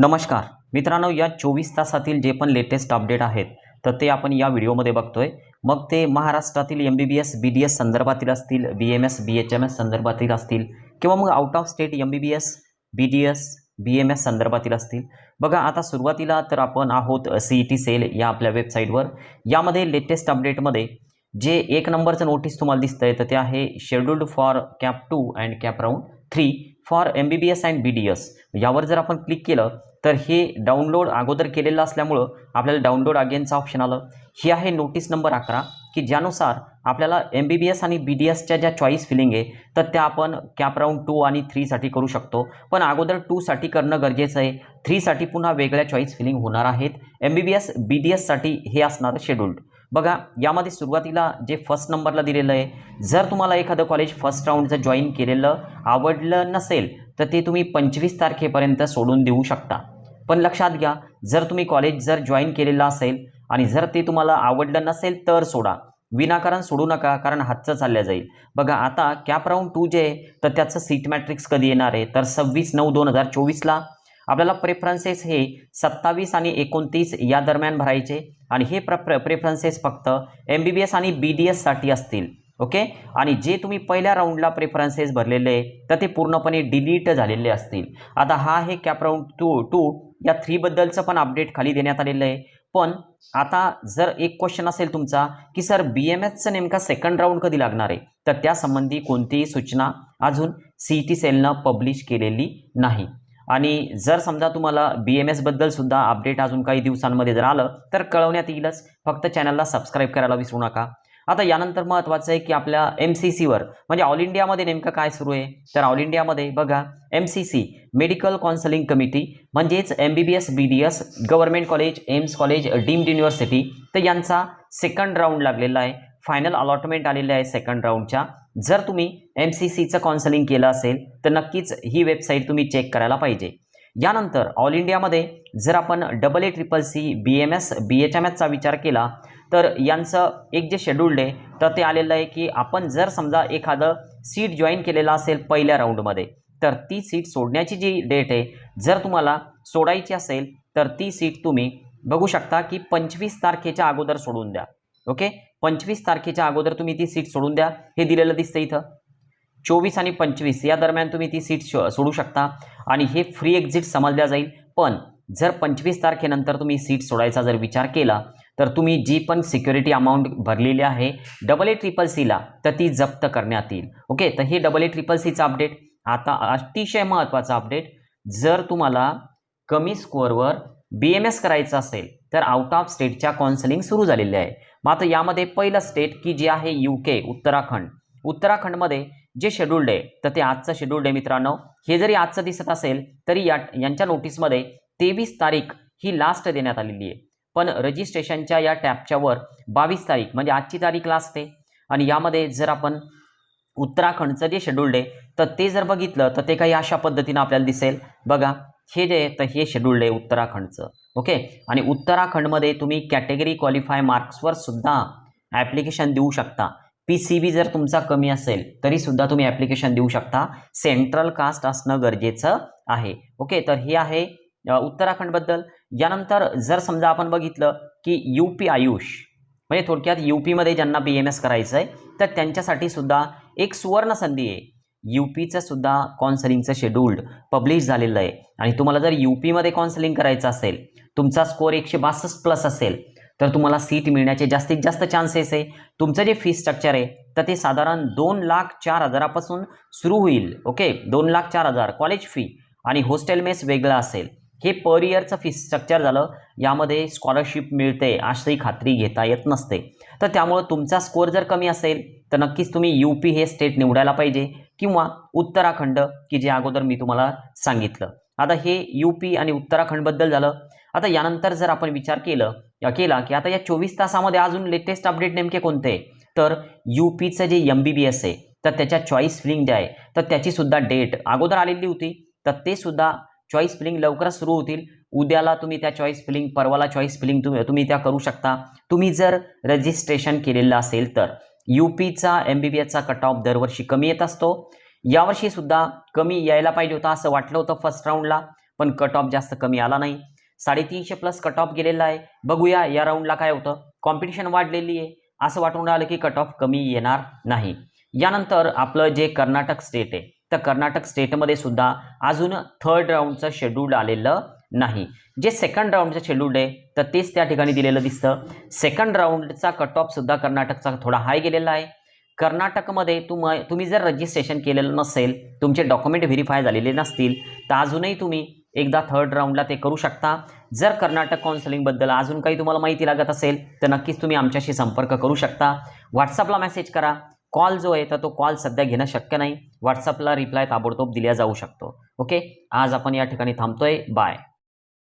नमस्कार मित्रांनो, या 24 तासातील जे पण लेटेस्ट अपडेट आहेत तर ते आपण या व्हिडिओमध्ये बघतोय। मग ते महाराष्ट्रातील MBBS BDS संदर्भातील असतील, BMS BHMS संदर्भातील असतील किंवा मग out of state MBBS BDS BMS संदर्भातील असतील। बघा, आता सुरुवातीला तर आपण आहोत CET सेल या आपल्या वेबसाईटवर। यामध्ये लेटेस्ट अपडेटमध्ये जे एक नंबरचं नोटीस तुम्हाला दिसतंय तर ते आहे scheduled for cap 2 and cap round 3 for MBBS and BDS। यावर जर आपण क्लिक केलं तर हे डाउनलोड अगोदर केलेलं असल्यामुळं आपल्याला डाउनलोड अगेनचा ऑप्शन आलं। ही आहे नोटीस नंबर 11 की ज्यानुसार आपल्याला MBBS आणि BDSच्या ज्या चॉईस फिलिंग आहे तर त्या आपण कॅप राऊंड 2 आणि 3 साठी करू शकतो, पण अगोदर 2 साठी करणं गरजेचं आहे। 3 साठी पुन्हा वेगळ्या चॉईस फिलिंग होणार आहेत। MBBS BDS साठी हे असणार शेड्यूल्ड। बघा, यामध्ये सुरुवातीला जे फर्स्ट नंबरला दिलेलं आहे, जर तुम्हाला एखादं कॉलेज फर्स्ट राऊंडचं जॉईन केलेलं आवडलं नसेल तर ते तुम्ही 25 तारखेपर्यंत सोडून देऊ शकता। पण लक्षात घ्या, जर तुम्ही कॉलेज जॉईन केलेलं असेल आणि जर ते तुम्हाला आवडलं नसेल तर सोडा, विनाकारण सोडू नका, कारण हातचं चाललं जाईल। बघा, आता कॅप राऊंड 2 जे आहे तर त्याचं सीट मॅट्रिक्स कधी येणार आहे तर 26/9/2024ला। आपल्याला प्रेफरन्सेस हे 27 आणि 29 या दरम्यान भरायचे आणि हे प्रेफरन्सेस फक्त MBBS आणि BDS साठी असतील। ओके, आणि जे तुम्ही पहिल्या राऊंडला प्रेफरन्सेस भरलेले तर ते पूर्णपणे डिलीट झालेले असतील। आता हा आहे कॅप राऊंड 2 या 3 बद्दलचं पण अपडेट खाली देण्यात आलेलं आहे। पण आता जर एक क्वेश्चन असेल तुमचा की सर BMSचं नेमका सेकंड राऊंड कधी लागणार आहे, तर त्यासंबंधी कोणतीही सूचना अजून CET सेलनं पब्लिश केलेली नाही। आणि जर समजा तुम्हाला BMS बद्दल सुद्धा अपडेट अजून काही दिवसांमध्ये जर आलं तर कळवण्यात येईलच। फक्त चॅनलला सबस्क्राईब करायला विसरू नका। आता यानंतर महत्त्वाचं आहे की आपल्या MCCवर म्हणजे ऑल इंडियामध्ये नेमकं काय सुरू आहे, तर ऑल इंडियामध्ये बघा MCC मेडिकल काउन्सिलिंग कमिटी म्हणजेच MBBS BDS government college, AIIMS college, deemed university तर यांचा सेकंड राऊंड लागलेला आहे। फायनल अलॉटमेंट आलेले आहे सेकंड राऊंडच्या। जर तुम्ही MCCचं काउन्सिलिंग केलं असेल तर नक्कीच ही वेबसाईट तुम्ही चेक करायला पाहिजे। यानंतर ऑल इंडियामध्ये जर आपण AACCC BMS BHMSचा विचार केला तर यांचं एक जे शेड्यूल्ड आहे तर ते आलेलं आहे की आपण जर समजा एखादं सीट जॉईन केलेलं असेल पहिल्या राऊंडमध्ये तर ती सीट सोडण्याची जी डेट आहे, जर तुम्हाला सोडायची असेल तर ती सीट तुम्ही बघू शकता की 25 तारखेच्या अगोदर सोडून द्या। ओके, 25 तारखेच्या अगोदर तुम्ही ती सीट सोडून द्या, हे दिलेलं दिसतं इथं। 24 आणि 25 या दरम्यान तुम्ही ती सीट सोडू शकता आणि हे फ्री एक्झिट समजल्या जाईल। पण जर 25 तारखेनंतर तुम्ही सीट सोडायचा जर विचार केला तर तुम्ही जी पण सिक्युरिटी अमाऊंट भरलेली आहे AACCCला तर ती जप्त करण्यात येईल। ओके, तर हे AACCCचं अपडेट। आता अतिशय महत्त्वाचा अपडेट, जर तुम्हाला कमी स्कोअरवर BMS करायचं असेल तर आउट ऑफ स्टेटच्या काउन्सिलिंग सुरू झालेले आहे। मग आता यामध्ये पहिलं स्टेट की जे आहे UK उत्तराखंड। उत्तराखंडमध्ये जे शेड्यूल्ड आहे तर ते आजचं शेड्यूल्ड आहे मित्रांनो। हे जरी आजचं दिसत असेल तरी यांच्या नोटीसमध्ये 23 तारीख ही लास्ट देण्यात आलेली आहे, पण रजिस्ट्रेशनच्या या टॅबच्या वर 22 तारीख म्हणजे आजची तारीख लास्ट आहे। आणि यामध्ये जर आपण उत्तराखंडचं जे शेड्यूल्ड आहे तर ते जर बघितलं तर ते काही अशा पद्धतीनं आपल्याला दिसेल। बघा, हे जे तर हे शेड्यूल्ड आहे उत्तराखंडचं। ओके, आणि उत्तराखंडमध्ये तुम्ही कॅटेगरी क्वालिफाय मार्क्सवर सुद्धा ॲप्लिकेशन देऊ शकता। PCB जर तुमचा कमी असेल तरी सुद्धा तुम्ही ॲप्लिकेशन देऊ शकता, सेंट्रल कास्ट असणं गरजेचं आहे। ओके, तर हे आहे उत्तराखंडबद्दल। यानंतर जर समजा आपण बघितलं की UP आयुष म्हणजे थोडक्यात UPमध्ये ज्यांना BMS करायचं आहे तर त्यांच्यासाठी सुद्धा एक सुवर्ण संधी आहे। UPचं सुद्धा काउन्सिलिंगचं शेड्यूल्ड पब्लिश झालेलं आहे आणि तुम्हाला जर UPमध्ये काउन्सिलिंग करायचं असेल, तुमचा स्कोअर 162 प्लस असेल तर तुम्हाला सीट मिळण्याचे जास्तीत जास्त चान्सेस आहे। तुमचं जे फी स्ट्रक्चर आहे तर ते साधारण 2,04,000 पासून सुरू होईल। ओके, 2,04,000 कॉलेज फी आणि हॉस्टेल मेस वेगळं असेल। हे पर इयरचं फी स्ट्रक्चर झालं। यामध्ये स्कॉलरशिप मिळते अशी खात्री घेता येत नसते। तर त्यामुळे तुमचा स्कोअर जर कमी असेल तर नक्कीच तुम्ही UP हे स्टेट निवडायला पाहिजे किंवा उत्तराखंड की जे अगोदर मी तुम्हाला सांगितलं। आता हे UP आणि उत्तराखंडबद्दल झालं। आता यानंतर जर आपण विचार केला की आता या 24 तासामध्ये अजून लेटेस्ट अपडेट नेमके कोणते, तर UPचं जे MBBS आहे तर त्याच्या चॉईस फिलिंग जे आहे तर त्याची सुद्धा डेट अगोदर आलेली होती, तर ते सुद्धा चॉईस फिलिंग लवकरच सुरू होतील। उद्याला तुम्ही त्या चॉईस फिलिंग, परवाला चॉईस फिलिंग तुम्ही त्या करू शकता, तुम्ही जर रजिस्ट्रेशन केलेलं असेल तर। UPचा MBBSचा कट ऑफ दरवर्षी कमी येत असतो। यावर्षी सुद्धा कमी यायला पाहिजे होता असं वाटलं होतं फर्स्ट राऊंडला, पण कट ऑफ जास्त कमी आला नाही. 350 प्लस कट ऑफ गेलेला आहे. बघूया या राऊंडला काय होतं. कॉम्पिटिशन वाढलेली आहे, असं वाटून राहिलं की कट ऑफ कमी येणार नाही. यानंतर आपलं जे कर्नाटक स्टेट आहे, तर कर्नाटक स्टेटमध्ये सुद्धा अजून थर्ड राऊंडचं शेड्यूल आलेलं नाही. जे सेकंड राऊंडचं शेड्यूल आहे तर तेच त्या ठिकाणी दिलेलं दिसतं. सेकंड राऊंडचा कट ऑफ सुद्धा कर्नाटकचा थोडा हाय गेलेला आहे. कर्नाटकमध्ये तुम्ही जर रजिस्ट्रेशन केलेलं नसेल, तुमचे डॉक्युमेंट व्हेरीफाय झालेले नसतील, तर अजूनही तुम्ही एकदा थर्ड राऊंडला ते करू शकता. जर कर्नाटक काउन्सिलिंगबद्दल अजून काही तुम्हाला माहिती लागत असेल तर नक्कीच तुम्ही आमच्याशी संपर्क करू शकता. व्हॉट्सअपला मेसेज करा. कॉल जो आहे तर तो कॉल सध्या घेणं शक्य नाही. व्हॉट्सअपला रिप्लाय ताबडतोब दिला जाऊ शकतो. ओके, आज आपण या ठिकाणी थांबतोय. बाय.